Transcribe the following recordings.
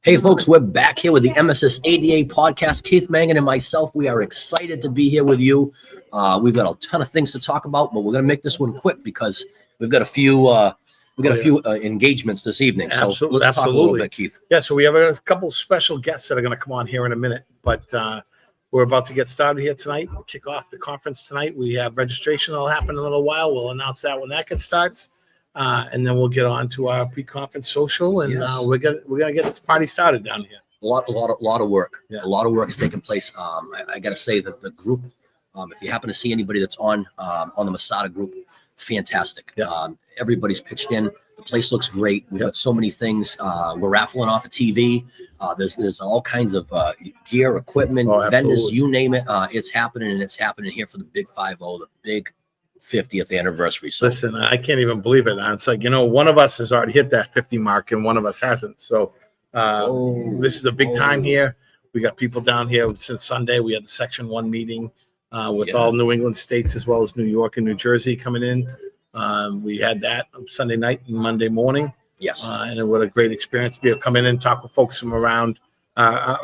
Hey, folks, we're back here with the MSSADA podcast. Keith Mangan and myself, we are excited to be here with you. We've got a ton of things to talk about, but we're going to make this one quick because we've got a few engagements this evening. So let's talk a little bit, Keith. Yeah, so we have a couple special guests that are going to come on here in a minute, but we're about to get started here tonight. We'll kick off the conference tonight. We have registration that'll happen in a little while. We'll announce that when that starts. And then we'll get on to our pre-conference social, and we're gonna get this party started down here. A lot of work. Yeah. A lot of work's taking place. I got to say that the group, if you happen to see anybody that's on the MSSADA group, fantastic. Yeah. Everybody's pitched in. The place looks great. We've got so many things. We're raffling off a TV. There's all kinds of gear, equipment, vendors, you name it. It's happening, and it's happening here for the Big 5-0, the big 50th anniversary. So listen, I can't even believe it. It's like, one of us has already hit that 50 mark and one of us hasn't. So this is a big time here. We got people down here since Sunday. We had the Section 1 meeting with all New England states as well as New York and New Jersey coming in. We had that Sunday night and Monday morning. Yes. And it was a great experience to be able to come in and talk with folks from around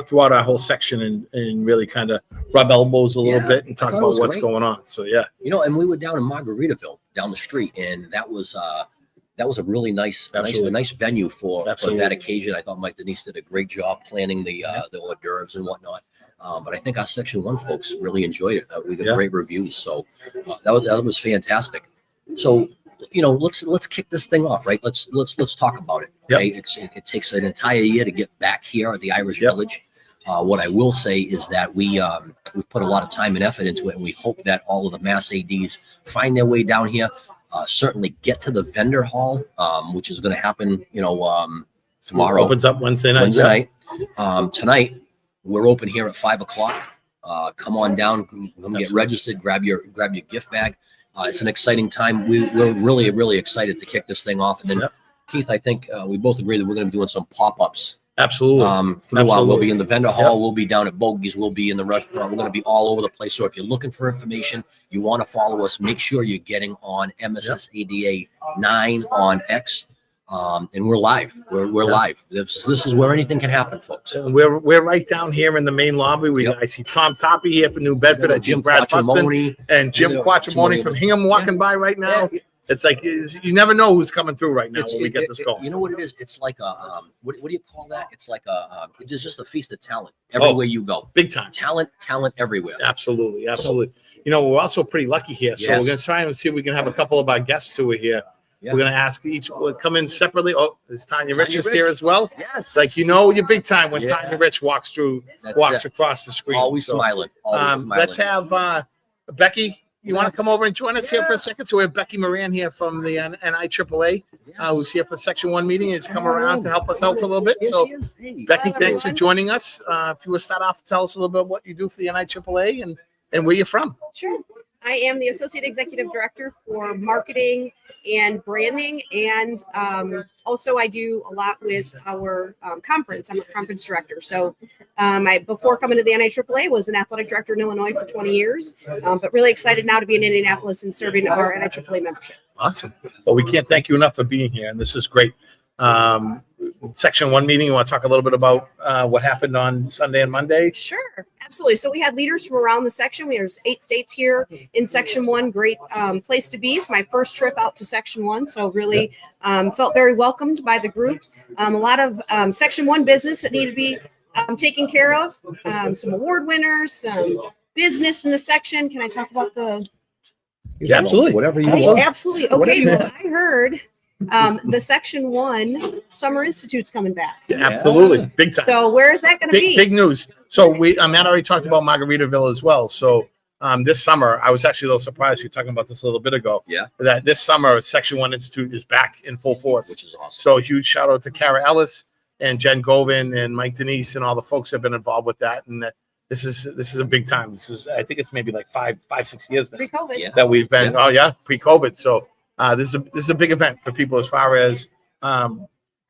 throughout our whole section and really kind of rub elbows a little bit and talk about what's going on. So and we were down in Margaritaville down the street, and that was a really nice venue for that occasion. I thought Mike Denise did a great job planning the hors d'oeuvres and whatnot. But I think our Section 1 folks really enjoyed it. We got great reviews, so that was fantastic. So let's kick this thing off, right? Let's talk about it. Okay, it takes an entire year to get back here at the Irish Village. What I will say is that we've put a lot of time and effort into it, and we hope that all of the Mass ADs find their way down here. Certainly get to the vendor hall, which is going to happen, tomorrow. Opens up Wednesday night. Tonight we're open here at 5:00. Come on down, come get registered, grab your gift bag. It's an exciting time. We're really, really excited to kick this thing off. And then, Keith, I think we both agree that we're going to be doing some pop-ups. Absolutely. Throughout. We'll be in the vendor hall. We'll be down at Bogey's. We'll be in the restaurant. We're going to be all over the place. So if you're looking for information, you want to follow us, make sure you're getting on MSSADA 9 on X. And we're live. We're live. This is where anything can happen, folks. And we're right down here in the main lobby. I see Tom Toppy here from New Bedford, Jim Quattromoni, and Jim Quattromoni from Hingham walking by right now. It's like you never know who's coming through right now when we get this going. You know what it is? It's like a what do you call that? It's like it's just a feast of talent everywhere you go. Big time talent everywhere. Absolutely. We're also pretty lucky here, so we're gonna try and see if we can have a couple of our guests who are here. Yeah. We're going to ask each will come in separately. Oh, is Tanya Rich here as well? Yes. Like, you're big time when Tanya Rich walks across the screen. Always smiling. Let's have Becky. You want to come over and join us here for a second? So we have Becky Moran here from the NIAAA, who's here for the Section 1 meeting. Has come around to help us out for a little bit. So, Becky, thanks for joining us. If you would start off, tell us a little bit what you do for the NIAAA and where you're from. Sure. I am the Associate Executive Director for Marketing and Branding, and also I do a lot with our conference. I'm a conference director. So before coming to the NIAAA, was an athletic director in Illinois for 20 years, but really excited now to be in Indianapolis and serving our NIAAA membership. Awesome. Well, we can't thank you enough for being here, and this is great. Section 1 meeting, you want to talk a little bit about what happened on Sunday and Monday? Sure, absolutely. So we had leaders from around the section. There's 8 states here in Section 1. Great place to be. It's my first trip out to Section 1, so really felt very welcomed by the group. A lot of Section 1 business that needed to be taken care of. Some award winners, some business in the section. Can I talk about the... Yeah, absolutely. Whatever you want. Absolutely. Okay, well, I heard... the Section 1 Summer Institute's coming back. Yeah, absolutely. Big time. So where is that going to be? Big news. So Matt already talked about Margaritaville as well. So this summer, I was actually a little surprised. You were talking about this a little bit ago. Yeah. That this summer, Section 1 Institute is back in full force. Which is awesome. So huge shout out to Kara Ellis and Jen Govin and Mike Denise and all the folks have been involved with that. And this is a big time. I think it's maybe like 5-6 years now Pre-COVID. that we've been. Oh yeah, pre-COVID. So this is a big event for people as far as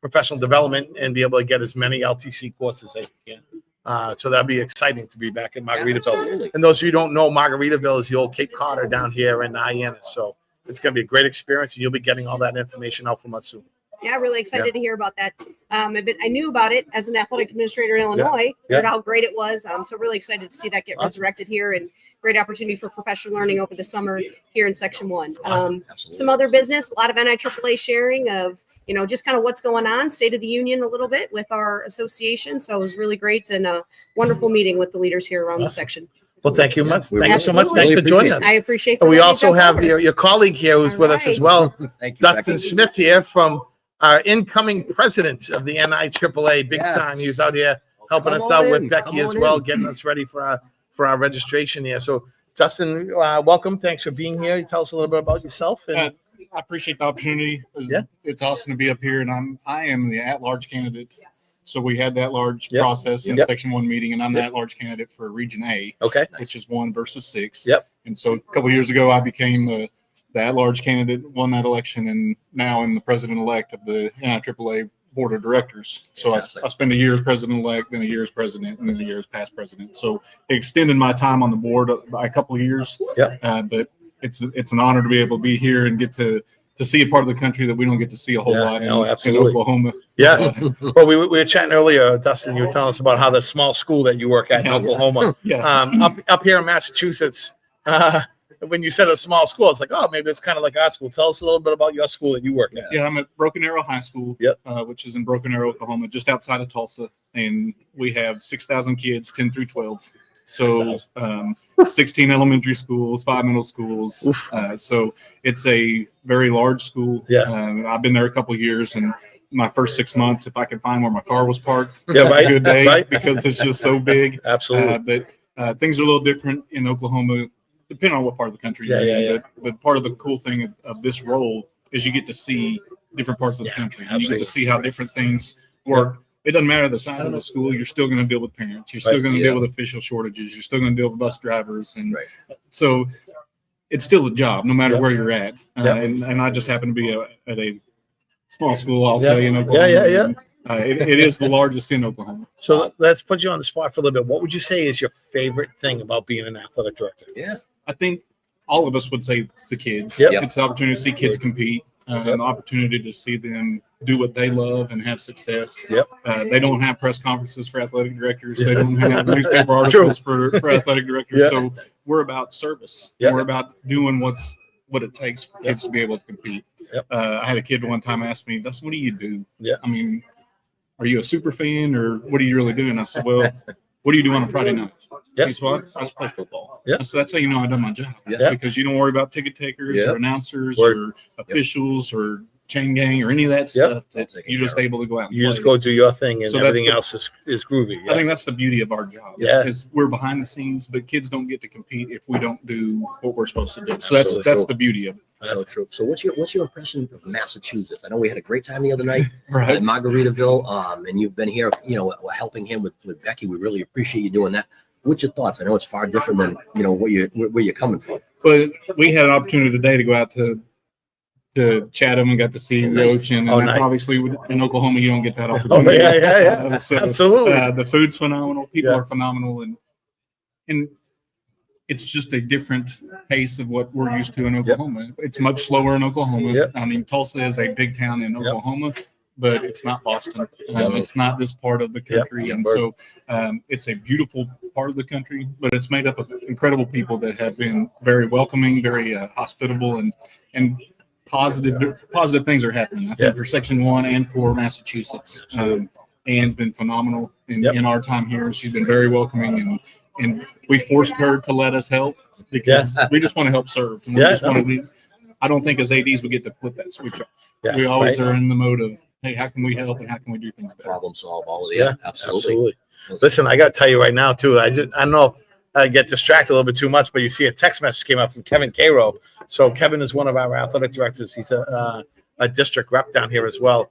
professional development and be able to get as many LTC courses as they can. So that'd be exciting to be back in Margaritaville. Absolutely. And those of you who don't know, Margaritaville is the old Cape Cod down here in Hyannis. So it's going to be a great experience, and you'll be getting all that information out from us soon. Yeah, really excited to hear about that. I knew about it as an athletic administrator in Illinois, Yeah. heard how great it was. So really excited to see that get resurrected here, and great opportunity for professional learning over the summer here in Section 1. Absolutely. Some other business, a lot of NIAAA sharing of, just kind of what's going on, State of the Union a little bit with our association. So it was really great and a wonderful meeting with the leaders here around the section. Well, thank you much. we Thank you so much. absolutely Thanks for joining us. I appreciate And we letting me also jump have over. your colleague here who's All with us as right. well, Thank you, Dustin Becky. Smith here from our incoming president of the NIAAA, big Yeah. time. He was out here helping Come us out on with in, Becky come as on well, in. getting us ready for our registration here. So Dustin, welcome. Thanks for being here. You tell us a little bit about yourself. And I appreciate the opportunity. Yeah. It's awesome to be up here, and I am the at-large candidate. So we had that large Yep. process in Yep. Section 1 meeting, and I'm the Yep. at-large candidate for Region A, okay. which is 1 versus 6. Yep. And so a couple of years ago, I became the at-large candidate, won that election, and now I'm the president-elect of the NIAAA Board of Directors. So Fantastic. I spent a year as president-elect, then a year as president, and then a year as past president. So it extended my time on the board by a couple of years. Yep. But it's an honor to be able to be here and get to see a part of the country that we don't get to see a whole Yeah, lot in absolutely. Oklahoma. Yeah. Well, we were chatting earlier, Dustin. You were telling us about how the small school that you work at in Yeah. Oklahoma, Yeah. up here in Massachusetts. When you said a small school, it's like, oh, maybe it's kind of like our school. Tell us a little bit about your school that you work at. Yeah, I'm at Broken Arrow High School, Yep. Which is in Broken Arrow, Oklahoma, just outside of Tulsa. And we have 6,000 kids, 10 through 12. So 16 elementary schools, 5 middle schools. So it's a very large school. Yeah. I've been there a couple of years, and my first 6 months, if I could find where my car was parked, Yeah, right. a good day, Right. because it's just so big. Absolutely. But things are a little different in Oklahoma, depending on what part of the country Yeah, you're in. yeah, yeah. But part of the cool thing of this role is you get to see different parts of the Yeah, country. And you get absolutely. to see how different things work. It doesn't matter the size of the school. You're still going to deal with parents. You're still Right, going to yeah. deal with official shortages. You're still going to deal with bus drivers. And Right. so it's still a job, no matter Yep. where you're at. Yep. And I just happen to be at a small school, I'll Yeah. say, in Oklahoma. Yeah. And, it is the largest in Oklahoma. So let's put you on the spot for a little bit. What would you say is your favorite thing about being an athletic director? Yeah. I think all of us would say it's the kids. Yep. It's the opportunity to see kids compete, an opportunity to see them do what they love and have success. Yep. They don't have press conferences for athletic directors. They don't have newspaper True. articles for athletic directors. Yeah. So we're about service. Yep. We're about doing what it takes for kids to be able to compete. Yep. I had a kid one time ask me, "Dustin, what do you do?" Yeah. I mean, are you a super fan or what are you really doing? I said, well, what do you do on a Friday night? Yeah. He said, well, I just play football. Yeah. I said, that's how you know I've done my job. Yeah. Because you don't worry about ticket takers Yeah. or announcers Word. or officials or chain gang or any of that stuff. All That taken you're just care of. able to go out and You just play. go do your thing, and So that's everything the- else is groovy. I think that's the beauty of our job. Yeah. Is we're behind the scenes, but kids don't get to compete if we don't do what we're supposed to do. So Absolutely. that's the beauty of it. So true. So what's your impression of Massachusetts? I know we had a great time the other night at Right. Margaritaville, and you've been here, helping him with Becky. We really appreciate you doing that. What's your thoughts? I know it's far different than where you're coming from. But we had an opportunity today to go out to Chatham and got to see the Nice. ocean. Oh, And nice. obviously in Oklahoma, you don't get that Oh, opportunity. yeah. So, Absolutely. the food's phenomenal. People Yeah. are phenomenal. And it's just a different pace of what we're used to in Oklahoma. It's much slower in Oklahoma. Yep. I mean, Tulsa is a big town in Yep. Oklahoma, but it's not Boston. Yep. It's not this part of the country. Yep. And so it's a beautiful part of the country, but it's made up of incredible people that have been very welcoming, very hospitable, and positive things are happening. I think Yeah. for Section 1 and for Massachusetts. Anne's been phenomenal Yep. in our time here. She's been very welcoming, and we forced her to let us help because we just want to help serve. And we Yeah, just want to be, I don't think as ADs we get to flip that switch off. Yeah, We always right. are in the mode of, hey, how can we help and how can we do things better? Problem solve all of the Yeah, absolutely. Listen, I got to tell you right now too. I don't know if I get distracted a little bit too much, but you see a text message came out from Kevin Cairo. So Kevin is one of our athletic directors. He's a a district rep down here as well.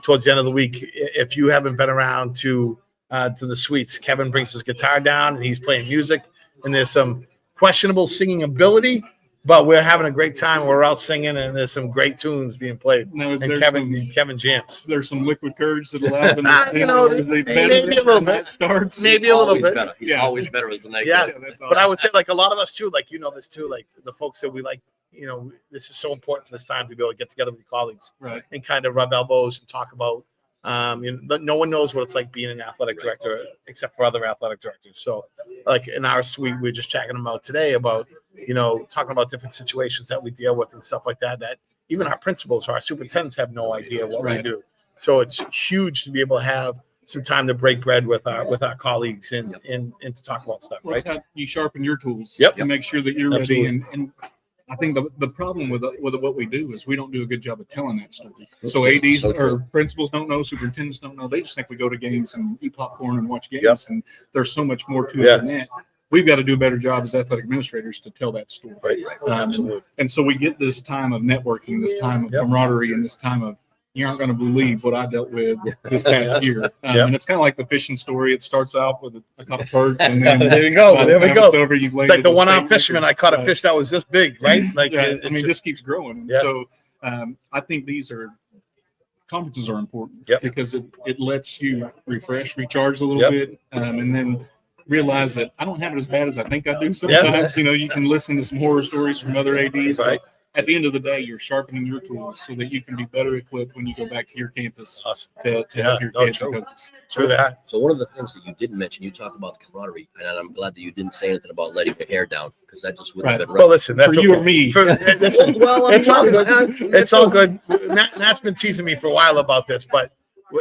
Towards the end of the week, if you haven't been around to the suites, Kevin brings his guitar down and he's playing music, and there's some questionable singing ability, but we're having a great time. We're out singing, and there's some great tunes being played. Now, And Kevin jams. there's some liquid courage that allows them to You know, maybe a little bit. starts. Maybe a little Always bit. better. He's Yeah. always better as the night Yeah. goes. That's But I would say, like, a lot of us too, like, you know this too, like the folks that we like, you know, this is so important for this time to be able to get together with your colleagues right. and kind of rub elbows and talk about, you know, no one knows what it's like being an athletic director except for other athletic directors. So like in our suite, we were just chatting about today about, you know, talking about different situations that we deal with and stuff like that, that even our principals or our superintendents have no idea what we Right. do. So it's huge to be able to have some time to break bread with our colleagues and to talk about stuff, Well, right? it's how you sharpen your tools Yep. to make sure that you're Absolutely. ready. And I think the problem with what we do is we don't do a good job of telling that story. So Okay. ADs So or true. principals don't know, superintendents don't know. They just think we go to games and eat popcorn and watch games. Yep. And there's so much more to it Yeah. than that. We've got to do a better job as athletic administrators to tell that story. Right. Absolutely. And so we get this time of networking, this time of Yep. camaraderie, and this time of you aren't going to believe what I dealt with this past year. Yep. And it's kind of like the fishing story. It starts off with a couple perks, and then There you go. by the There we time go. it's over, you've It's like the landed one-armed steak fisherman. dinner. I caught a Right. fish that was this big, right? Like, Yeah, it I mean, it just keeps growing. And Yeah. so I think these conferences are important Yep. because it lets you refresh, recharge a little Yep. bit, and then realize that I don't have it as bad as I think I do sometimes. You know, you can listen to some horror stories from other ADs, Right. but at the end of the day, you're sharpening your tools so that you can be better equipped when you go back to your campus awesome. to Yeah, help your no, kids and true. coaches. True that. So one of the things that you didn't mention, you talked about the camaraderie, and I'm glad that you didn't say anything about letting your hair down because that just wouldn't have been Well, right. listen, that's For you okay. or me. Listen, Well, I mean, it's all good. I- It's all good. Matt's been teasing me for a while about this, but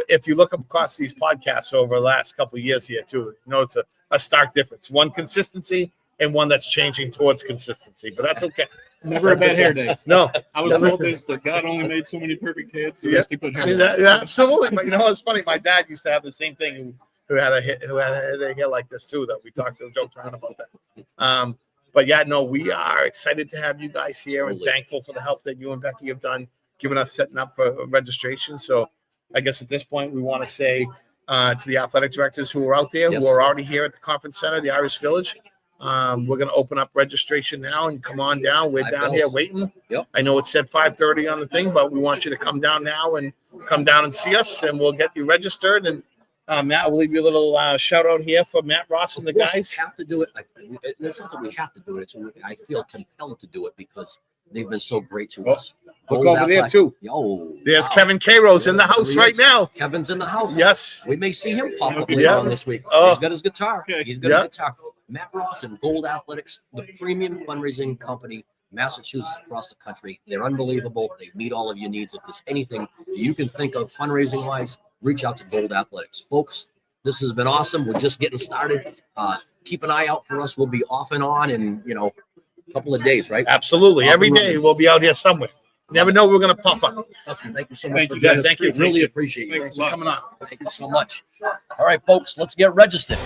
if you look across these podcasts over the last couple of years here too, you know, it's a stark difference. One consistency and one that's changing towards consistency, but that's okay. Never a bad hair day. No, I was No, told listen. this that God only made so many perfect heads, so Yeah. he put I hair. mean, yeah, absolutely. But you know, it's funny. My dad used to have the same thing. Who had a hair like this too? That we joked around about that. But yeah, no, we are excited to have you guys here and Absolutely. thankful for the help that you and Becky have done, giving us setting up for registration. So I guess at this point, we want to say to the athletic directors who are out there, Yes. who are already here at the conference center, the Irish Village. We're going to open up registration now and come on down. We're down here waiting. Yep. I know it said 5:30 on the thing, but we want you to come down now and come down and see us, and we'll get you registered. And Matt, we'll leave you a little shout out here for Matt Ross and the Of course, guys. we have to do it. It's not that we have to do it. It's I feel compelled to do it because they've been so great to Oh, us. Look Gold over there Athletic- too. Yo, There's wow. Kevin Caro's in the house right now. Kevin's in the house. Yes. We may see him pop up later Yeah. on this week. Oh. He's got his guitar. Okay. He's got Yeah. a guitar. Matt Ross and Gold Athletics, the premium fundraising company, Massachusetts, across the country. They're unbelievable. They meet all of your needs. If there's anything you can think of fundraising wise, reach out to Gold Athletics. Folks, this has been awesome. We're just getting started. Keep an eye out for us. We'll be off and on in, a couple of days, right? Absolutely. Off Every and day running. we'll be out here somewhere. Never know we're going to pop up. Awesome. Thank you so much Thank for you, joining guys. us. Thank you. Really appreciate you. Thanks Thanks for coming on. Thank you so much. All right, folks, let's get registered.